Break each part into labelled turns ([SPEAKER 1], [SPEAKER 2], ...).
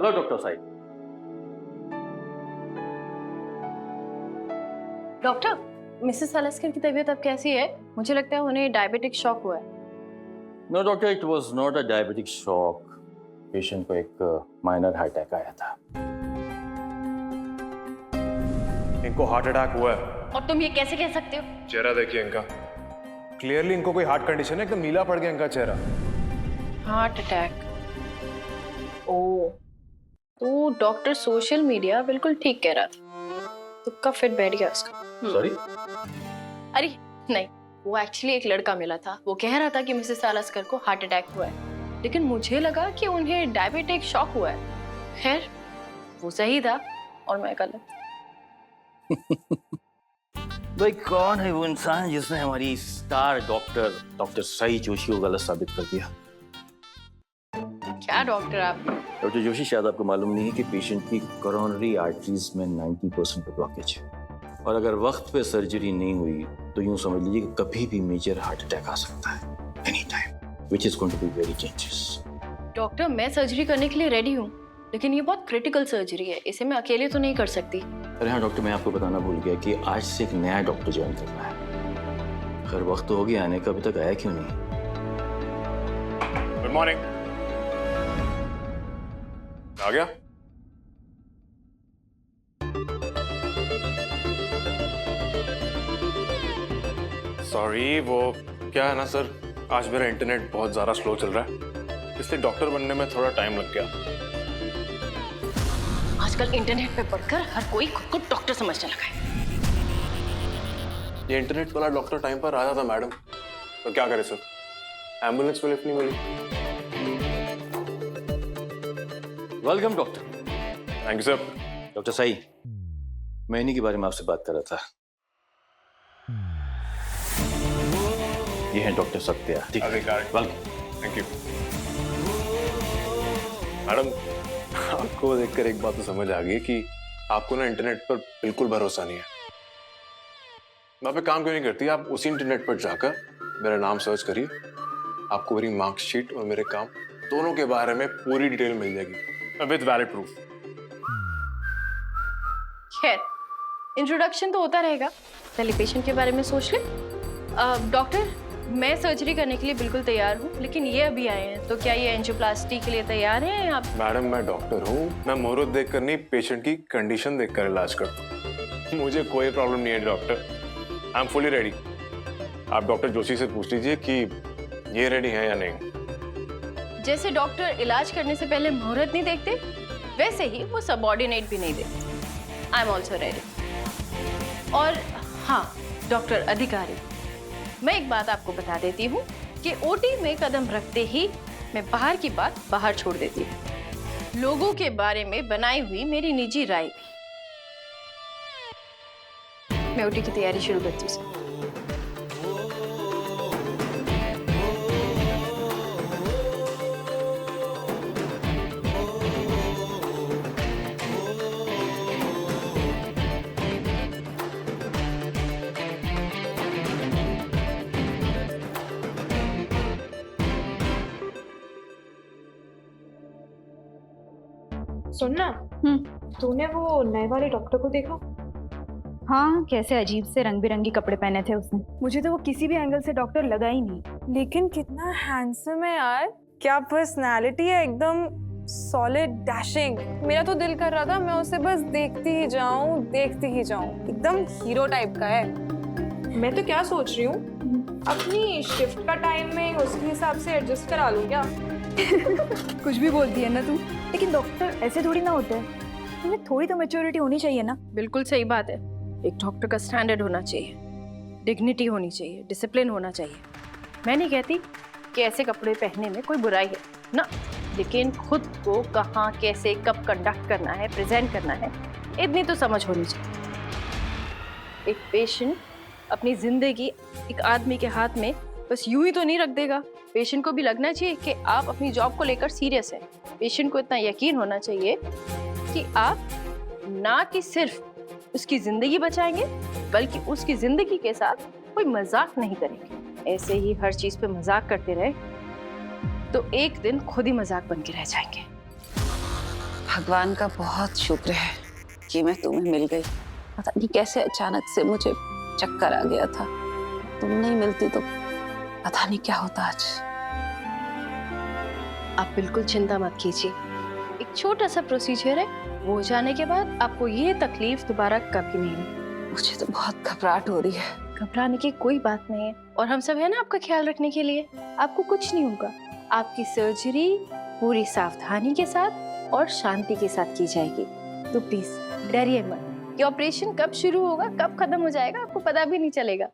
[SPEAKER 1] Hello doctor Sahib.
[SPEAKER 2] Doctor, Mrs Salaskar की तबीयत अब कैसी है? मुझे लगता है उन्हें डायबिटिक शॉक हुआ है।
[SPEAKER 1] No doctor, it was not a diabetic shock. Patient को एक माइनर हार्ट अटैक आया था।
[SPEAKER 3] इनको हार्ट अटैक हुआ है।
[SPEAKER 2] और तुम ये कैसे कह सकते हो?
[SPEAKER 3] चेहरा देखिए इनका, क्लियरली इनको कोई हार्ट कंडीशन है, एकदम नीला पड़ गया इनका चेहरा।
[SPEAKER 2] Heart attack? ओ, तो डॉक्टर सोशल मीडिया बिल्कुल ठीक कह रहा था। तुक्का फिट बैठ गया उसका।
[SPEAKER 1] सॉरी?
[SPEAKER 2] अरे नहीं, वो एक्चुअली एक लड़का मिला था। वो कह रहा था कि मिसेस सालस्कर को हार्ट अटैक हुआ है, लेकिन मुझे लगा कि उन्हें डायबिटिक शॉक हुआ है। खैर, वो सही था और मैं गलत।
[SPEAKER 1] भाई कौन है वो इंसान जिसने हमारी स्टार डॉक्टर सई जोशी को गलत साबित कर दिया?
[SPEAKER 2] क्या डॉक्टर आप?
[SPEAKER 1] डॉक्टर जोशी, शायद आपको मालूम नहीं है कि पेशेंट की कोरोनरी आर्टरीज में 90% ब्लॉकेज है, और अगर वक्त पे सर्जरी नहीं हुई तो यूं समझ लीजिए कि कभी भी मेजर हार्ट अटैक आ सकता है, any time, which is going to be very dangerous.
[SPEAKER 2] Doctor, मैं सर्जरी करने के लिए रेडी हूँ, लेकिन ये बहुत क्रिटिकल सर्जरी है, इसे मैं अकेले तो नहीं कर सकती।
[SPEAKER 1] अरे हाँ डॉक्टर, मैं आपको बताना भूल गया कि आज से एक नया डॉक्टर ज्वाइन करना है। खैर वक्त तो हो गया आने का, अभी तक आया क्यों नहीं?
[SPEAKER 3] Good morning. आ गया? सॉरी, वो क्या है ना सर, आज मेरा इंटरनेट बहुत ज्यादा स्लो चल रहा है, इसलिए डॉक्टर बनने में थोड़ा टाइम लग गया।
[SPEAKER 2] आजकल इंटरनेट पे पढ़कर हर कोई खुद को डॉक्टर समझने लगा है।
[SPEAKER 3] ये इंटरनेट वाला डॉक्टर टाइम पर आया था मैडम, तो क्या करे सर, एम्बुलेंस में लिफ्ट नहीं मिली।
[SPEAKER 1] Welcome doctor.
[SPEAKER 3] Thank you sir.
[SPEAKER 1] Doctor Sai, मैं इन्हीं के बारे में आपसे बात कर रहा था। ये है डॉक्टर सत्या। ठीक है, वेलकम।
[SPEAKER 3] Thank you madam. आपको देखकर एक बात तो समझ आ गई कि आपको ना इंटरनेट पर बिल्कुल भरोसा नहीं है। वहां पे काम क्यों नहीं करती आप? उसी इंटरनेट पर जाकर मेरा नाम सर्च करिए, आपको मेरी मार्कशीट और मेरे काम दोनों के बारे में पूरी डिटेल मिल जाएगी विद वैलिड प्रूफ।
[SPEAKER 2] खैर, इंट्रोडक्शन तो होता रहेगा, पहले पेशेंट के बारे में सोच ले। डॉक्टर, मैं सर्जरी करने के लिए बिल्कुल तैयार हूँ, लेकिन ये अभी आए हैं, तो क्या ये एंजियोप्लास्टी के लिए तैयार हैं आप?
[SPEAKER 3] मैडम, मैं डॉक्टर हूँ, मैं मुहूर्त देखकर नहीं, पेशेंट की कंडीशन देखकर इलाज करता हूँ। मुझे कोई प्रॉब्लम नहीं है doctor, I am fully ready. आप डॉक्टर जोशी से पूछ लीजिए कि ये रेडी है या नहीं।
[SPEAKER 2] जैसे डॉक्टर इलाज करने से पहले मुहूर्त नहीं देखते, वैसे ही वो सबऑर्डिनेट भी नहीं देखते। I am also ready. और हाँ डॉक्टर अधिकारी, मैं एक बात आपको बता देती हूँ कि ओटी में कदम रखते ही मैं बाहर की बात बाहर छोड़ देती हूँ, लोगों के बारे में बनाई हुई मेरी निजी राय भी। मैं ओटी की तैयारी शुरू करती हूँ।
[SPEAKER 4] सुनना, तूने वो नए वाले डॉक्टर को देखा?
[SPEAKER 5] हाँ, कैसे अजीब से रंग बिरंगी कपड़े पहने थे उसने।
[SPEAKER 4] मुझे तो वो किसी भी एंगल से डॉक्टर लगा ही नहीं, लेकिन कितना हैंडसम है यार, क्या पर्सनालिटी है, एकदम सॉलिड, डैशिंग। मेरा तो दिल कर रहा था मैं उसे बस देखती ही जाऊं, एकदम हीरो टाइप का है। मैं तो क्या सोच रही हूँ, अपनी शिफ्ट का टाइमिंग उसके हिसाब से एडजस्ट करा लूं क्या?
[SPEAKER 5] कुछ भी बोलती है ना तू, लेकिन डॉक्टर ऐसे थोड़ी ना होते हैं, तुम्हें थोड़ी तो मैच्योरिटी होनी चाहिए ना।
[SPEAKER 2] बिल्कुल सही बात है, एक डॉक्टर का स्टैंडर्ड होना चाहिए, डिग्निटी होनी चाहिए, डिसिप्लिन होना चाहिए। मैं नहीं कहती कि ऐसे कपड़े पहनने में कोई बुराई है ना, लेकिन खुद को कहाँ, कैसे, कब कंडक्ट करना है, प्रेजेंट करना है, इतनी तो समझ होनी चाहिए। एक पेशेंट अपनी जिंदगी एक आदमी के हाथ में बस यूं ही तो नहीं रख देगा। पेशेंट को भी लगना चाहिए कि आप अपनी जॉब को लेकर सीरियस हैं। पेशेंट को इतना यकीन होना चाहिए कि आप ना कि सिर्फ उसकी जिंदगी बचाएंगे, बल्कि उसकी जिंदगी के साथ कोई मजाक नहीं करेंगे। ऐसे ही हर चीज पे मजाक करते रहे तो एक दिन खुद ही मजाक बन के रह जाएंगे।
[SPEAKER 6] भगवान का बहुत शुक्र है कि मैं तुम्हें मिल गई। पता नहीं कैसे अचानक से मुझे चक्कर आ गया था। तुम नहीं मिलती तो पता नहीं क्या होता आज।
[SPEAKER 2] आप बिल्कुल चिंता मत कीजिए, एक छोटा सा प्रोसीजर है, वो हो जाने के बाद आपको ये तकलीफ दोबारा कभी नहीं होगी।
[SPEAKER 6] मुझे तो बहुत घबराहट हो रही है।
[SPEAKER 2] घबराने की कोई बात नहीं है, और हम सब है ना आपका ख्याल रखने के लिए। आपको कुछ नहीं होगा, आपकी सर्जरी पूरी सावधानी के साथ और शांति के साथ की जाएगी। तो प्लीज डरिए मत, ये ऑपरेशन कब शुरू होगा कब खत्म हो जाएगा आपको पता भी नहीं चलेगा।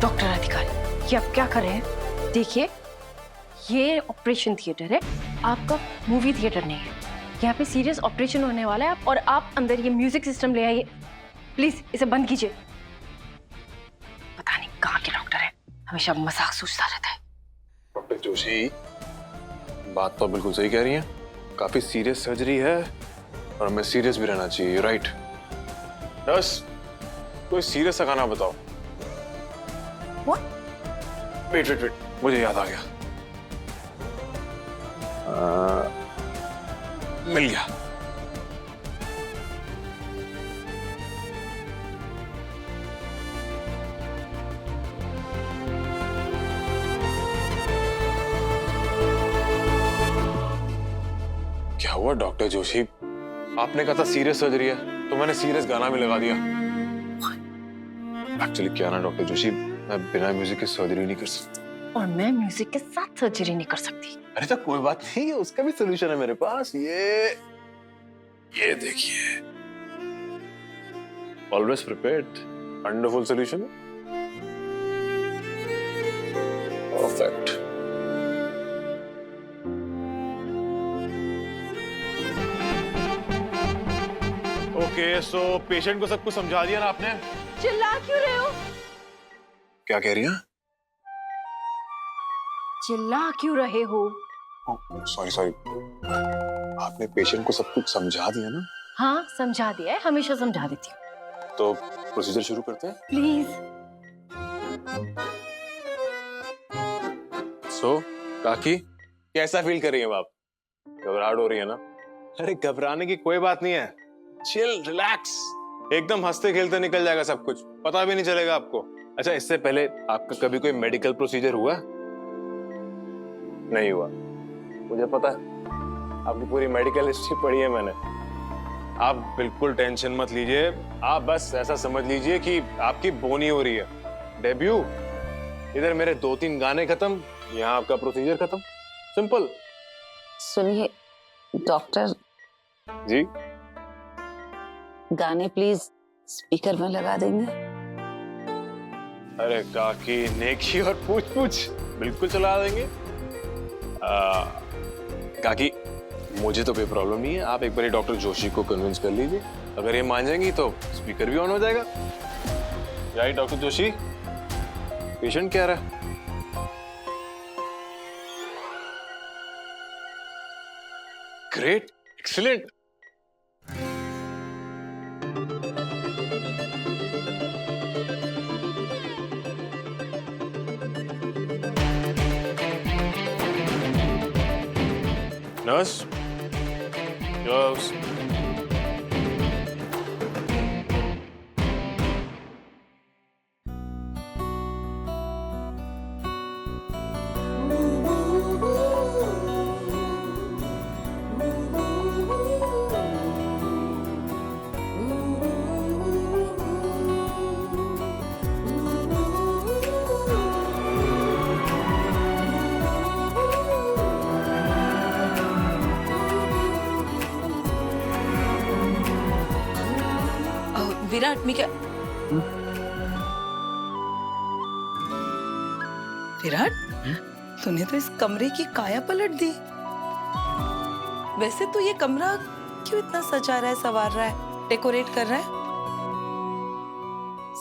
[SPEAKER 2] डॉक्टर अधिकारी, ये आप क्या कर रहे हैं? देखिए, ये ऑपरेशन थिएटर है, आपका मूवी थिएटर नहीं है। यहाँ पे सीरियस ऑपरेशन होने वाला है, और आप अंदर ये म्यूजिक सिस्टम ले आइए। प्लीज इसे बंद कीजिए। पता नहीं कहाँ के डॉक्टर है, हमेशा मजाक सोचता रहता है।
[SPEAKER 3] डॉक्टर जोशी, बात तो बिल्कुल सही कह रही हैं। काफी सीरियस सर्जरी है और हमें सीरियस भी रहना चाहिए, राइट? बस कोई सीरियस सा गाना बताओ। वेट वेट वेट, मुझे याद आ गया। मिल गया। क्या हुआ डॉक्टर जोशी? आपने कहा था सीरियस सर्जरी है, तो मैंने सीरियस गाना भी लगा दिया। एक्चुअली क्या ना डॉक्टर जोशी, मैं बिना म्यूजिक के सर्जरी नहीं कर सकता।
[SPEAKER 2] और मैं म्यूजिक के साथ सर्जरी नहीं कर सकती।
[SPEAKER 3] अरे तो कोई बात नहीं, उसका भी सोल्यूशन है मेरे पास। ये देखिए, always prepared, wonderful solution. Perfect. Okay, so patient को सब कुछ समझा दिया ना आपने?
[SPEAKER 2] चिल्ला क्यों रहे हो?
[SPEAKER 3] क्या कह रही हैं?
[SPEAKER 2] चिल्ला क्यों रहे हो?
[SPEAKER 3] सॉरी सॉरी, आपने पेशेंट को सब कुछ समझा दिया ना?
[SPEAKER 2] हाँ समझा दिया है, हमेशा समझा देती हूँ।
[SPEAKER 3] तो प्रोसीजर शुरू करते हैं।
[SPEAKER 2] प्लीज।
[SPEAKER 3] सो काकी, कैसा फील कर रही हैं आप? घबराहट हो रही है ना? अरे घबराने की कोई बात नहीं है, चिल रिलैक्स, एकदम हंसते खेलते निकल जाएगा सब कुछ, पता भी नहीं चलेगा आपको। अच्छा, इससे पहले आपका कभी कोई मेडिकल प्रोसीजर हुआ? नहीं हुआ? मुझे पता है, आपकी पूरी मेडिकल हिस्ट्री पढ़ी है मैंने। आप बिल्कुल टेंशन मत लीजिए, आप बस ऐसा समझ लीजिए कि आपकी बोनी हो रही है। डेब्यू, इधर मेरे 2-3 गाने खत्म, यहाँ आपका प्रोसीजर खत्म, सिंपल।
[SPEAKER 6] सुनिए डॉक्टर
[SPEAKER 3] जी,
[SPEAKER 6] गाने प्लीज स्पीकर में लगा देंगे?
[SPEAKER 3] अरे काकी, नेकी और पूछ पूछ, बिल्कुल चला देंगे। काकी, मुझे तो कोई प्रॉब्लम नहीं है, आप एक बार डॉक्टर जोशी को कन्विंस कर लीजिए। अगर ये मान जाएंगी तो स्पीकर भी ऑन हो जाएगा। Right doctor Joshi? पेशेंट क्या रहा है? Great, excellent. Nurse, gloves.
[SPEAKER 6] Virat, मैं क्या? विराट, तूने तो इस कमरे की काया पलट दी। वैसे तो ये कमरा क्यों इतना सजा रहा है, संवार रहा है, डेकोरेट कर रहा है?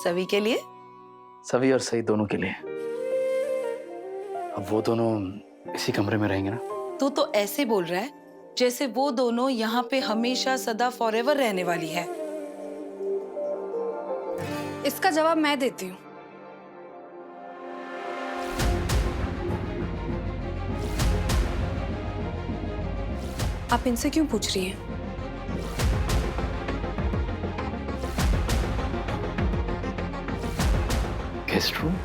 [SPEAKER 6] सभी के लिए?
[SPEAKER 7] सभी और सही दोनों के लिए। अब वो दोनों इसी कमरे में रहेंगे ना।
[SPEAKER 6] तो ऐसे बोल रहा है जैसे वो दोनों यहाँ पे हमेशा सदा फॉरएवर रहने वाली है।
[SPEAKER 5] इसका जवाब मैं देती हूँ। आप इनसे क्यों पूछ रही हैं?
[SPEAKER 7] Guest room?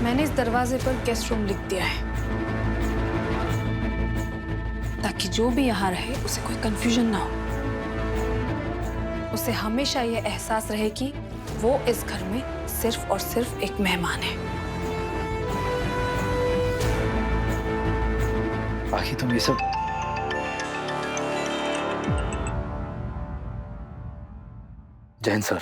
[SPEAKER 5] मैंने इस दरवाजे पर गेस्ट रूम लिख दिया है ताकि जो भी यहाँ रहे उसे कोई कंफ्यूजन ना हो। उसे हमेशा ये एहसास रहे कि वो इस घर में सिर्फ और सिर्फ एक मेहमान है।
[SPEAKER 7] बाकी तुम ये सब जैन सर,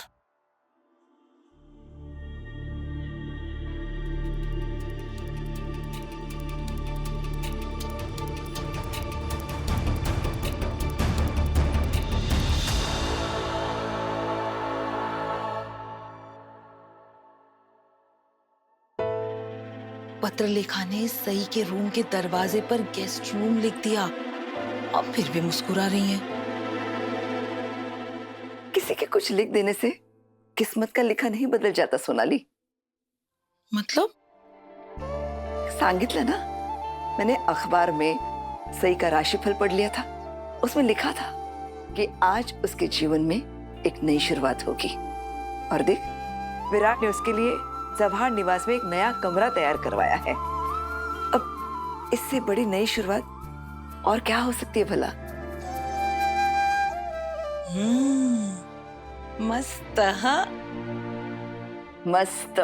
[SPEAKER 6] पत्रलेखा ने सई के रूम के दरवाजे पर गेस्ट रूम लिख दिया। अब फिर भी मुस्कुरा रही हैं।
[SPEAKER 8] किसी के कुछ लिख देने से किस्मत का लिखा नहीं बदल जाता सोनाली।
[SPEAKER 6] मतलब?
[SPEAKER 8] सांगितलं ना, मैंने अखबार में सई का राशिफल पढ़ लिया था। उसमें लिखा था कि आज उसके जीवन में एक नई शुरुआत होगी। और देख, विराट ने उसके लिए जवाहर निवास में एक नया कमरा तैयार करवाया है। अब इससे बड़ी नई शुरुआत और क्या हो सकती है भला?
[SPEAKER 6] मस्त, हाँ?
[SPEAKER 8] मस्त।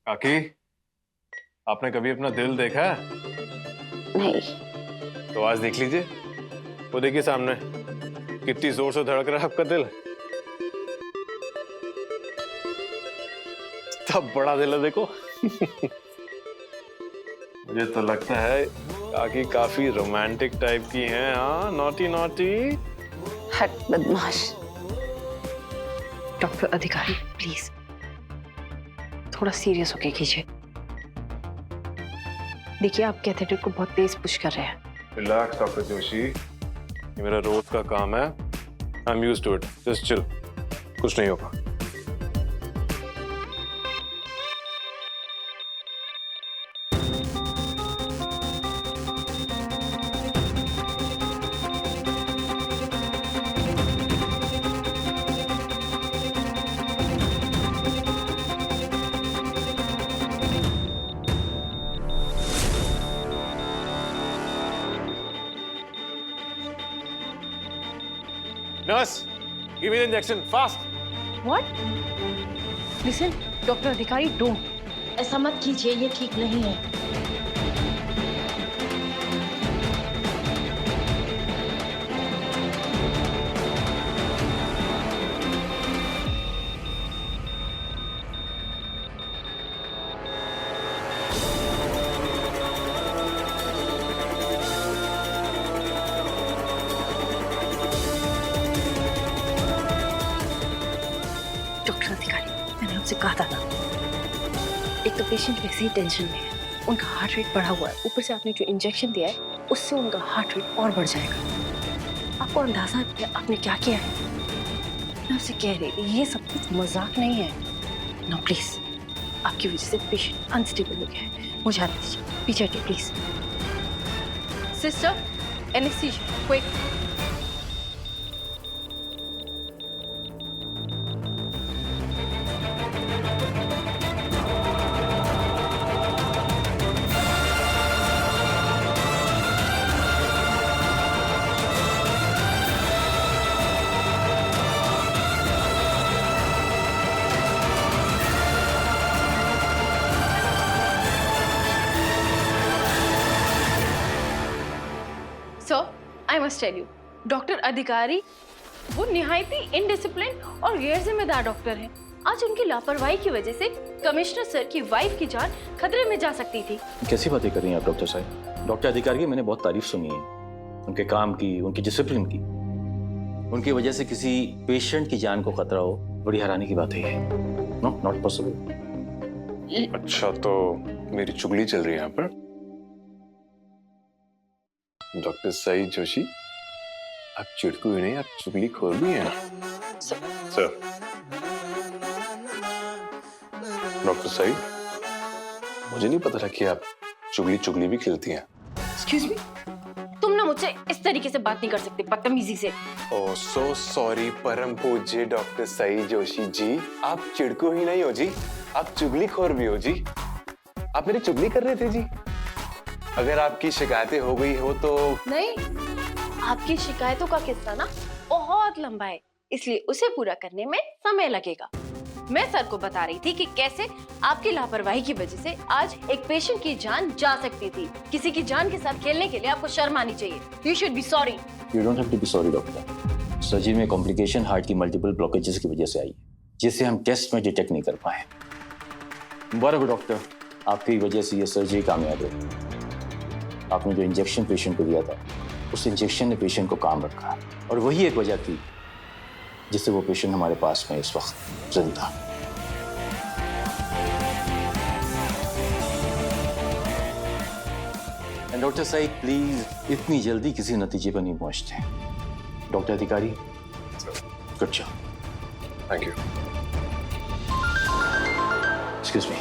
[SPEAKER 3] काकी, आपने कभी अपना दिल देखा है?
[SPEAKER 8] नहीं।
[SPEAKER 3] तो आज देख लीजिए। वो देखिए सामने, कितनी जोर से धड़क रहा है आपका दिल। तब बड़ा दिल है, देखो। मुझे तो लगता है काकी काफी रोमांटिक टाइप की हैं। हाँ, नॉटी नॉटी।
[SPEAKER 8] हट बदमाश।
[SPEAKER 2] डॉक्टर अधिकारी प्लीज थोड़ा सीरियस होके कीजिए। देखिए आप कैथेटर को बहुत तेज पुश कर रहे हैं।
[SPEAKER 3] रिलैक्स डॉक्टर जोशी, ये मेरा रोज का काम है। I am used to it. Just chill, कुछ नहीं होगा। Nurse, give me the injection fast.
[SPEAKER 2] What? Listen, doctor अधिकारी डोंट, ऐसा मत कीजिए, ये ठीक नहीं है। डॉक्टर अधिकारी, मैंने आपसे कहा था ना, एक तो पेशेंट वैसे ही टेंशन में है, उनका हार्ट रेट बढ़ा हुआ है, ऊपर से आपने जो इंजेक्शन दिया है उससे उनका हार्ट रेट और बढ़ जाएगा। आपको अंदाजा है आपने क्या किया है? मैं आपसे कह रही थी ये सब कुछ मजाक नहीं है। नो प्लीज, आपकी वजह से पेशेंट अनस्टेबल हो गया है। मुझे आने दीजिए, पीछे हटिए please. Sister, anaesthesia, quick. Must tell you, doctor Adhikari वो निहायती इनडिसिप्लिन और गैर जिम्मेदार डॉक्टर हैं। आज उनकी लापरवाही की वजह से कमिश्नर सर की वाइफ की जान खतरे में जा सकती थी।
[SPEAKER 1] कैसी बातें कर रही हैं आप डॉक्टर साहब? डॉक्टर अधिकारी की मैंने बहुत तारीफ सुनी है, उनके काम की, उनकी डिसिप्लिन की। उनकी वजह से किसी पेशेंट की जान को खतरा हो, बड़ी हैरानी की बात है ये। No, not possible.
[SPEAKER 3] अच्छा, तो मेरी चुगली चल रही है यहाँ पर। डॉक्टर सईद जोशी, आप चिड़कू ही नहीं, आप चुगली खोर भी हैं। सर, डॉक्टर सईद, मुझे नहीं पता था कि आप चुगली भी खेलती हैं।
[SPEAKER 2] एक्सक्यूज मी, तुम ना मुझसे इस तरीके से बात नहीं कर सकते, बदतमीजी से।
[SPEAKER 3] ओह सो सॉरी परम पूज्य डॉक्टर सईद जोशी जी, आप चिड़कू ही नहीं हो जी, आप चुगली खोर भी हो जी। आप मेरी चुगली कर रहे थे जी। अगर आपकी शिकायतें हो गई हो तो
[SPEAKER 2] नहीं, आपकी शिकायतों का किस्सा ना बहुत लंबा है, इसलिए उसे पूरा करने में समय लगेगा। मैं सर को बता रही थी कि कैसे आपकी लापरवाही की वजह से आज एक पेशेंट की जान जा सकती थी। किसी की जान के साथ खेलने के लिए आपको शर्म आनी चाहिए। You should be sorry.
[SPEAKER 1] You don't have to be sorry, doctor. Surgery में कॉम्प्लिकेशन हार्ट की मल्टीपल ब्लॉकेजेस की वजह से आई, जिसे हम टेस्ट में डिटेक्ट नहीं कर पाए। मुबारक हो डॉक्टर, आपकी वजह से ये सर्जरी कामयाब हो। आपने जो इंजेक्शन पेशेंट को दिया था, उस इंजेक्शन ने पेशेंट को काम रखा, और वही एक वजह थी जिससे वो पेशेंट हमारे पास में इस वक्त जिंदा। डॉक्टर साहिब प्लीज इतनी जल्दी किसी नतीजे पर नहीं पहुंचते। डॉक्टर अधिकारी, good job.
[SPEAKER 3] Thank you.
[SPEAKER 1] Excuse me.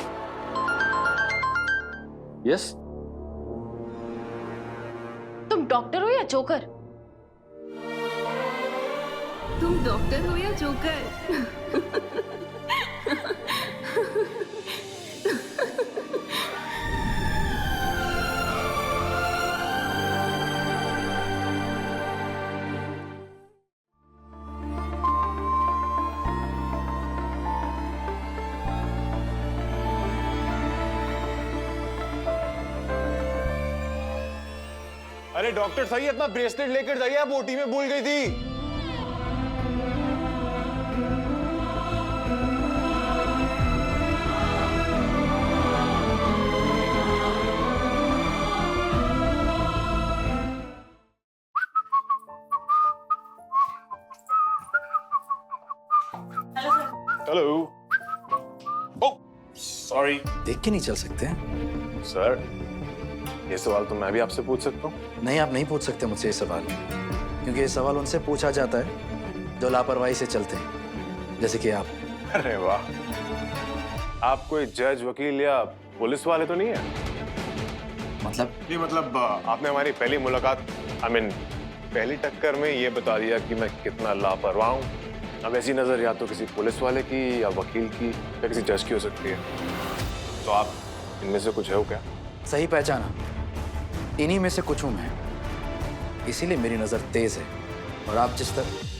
[SPEAKER 1] Yes,
[SPEAKER 2] तुम डॉक्टर हो या जोकर?
[SPEAKER 6] तुम डॉक्टर हो या जोकर?
[SPEAKER 3] अरे डॉक्टर सही, अपना ब्रेसलेट लेकर जाइए, आप ओटी में भूल गई थी। हेलो। Oh sorry.
[SPEAKER 7] देख के नहीं चल सकते हैं?
[SPEAKER 3] सर, ये सवाल तो मैं भी आपसे पूछ सकता हूँ?
[SPEAKER 7] नहीं, आप नहीं पूछ सकते मुझसे ये सवाल, क्योंकि ये सवाल उनसे पूछा जाता है जो लापरवाही से चलते हैं, जैसे कि आप।
[SPEAKER 3] अरे वाह, आप कोई जज, वकील या पुलिस वाले तो नहीं है?
[SPEAKER 7] मतलब?
[SPEAKER 3] ये मतलब आपने हमारी पहली मुलाकात, पहली टक्कर में ये बता दिया कि मैं कितना लापरवाह हूँ। अब ऐसी नजर या तो किसी पुलिस वाले की या वकील की या किसी जज की हो सकती है। तो आप इनमें से कुछ है क्या?
[SPEAKER 7] सही पहचाना, इन्हीं में से कुछ हूं मैं, इसीलिए मेरी नजर तेज है। और आप जिस तरह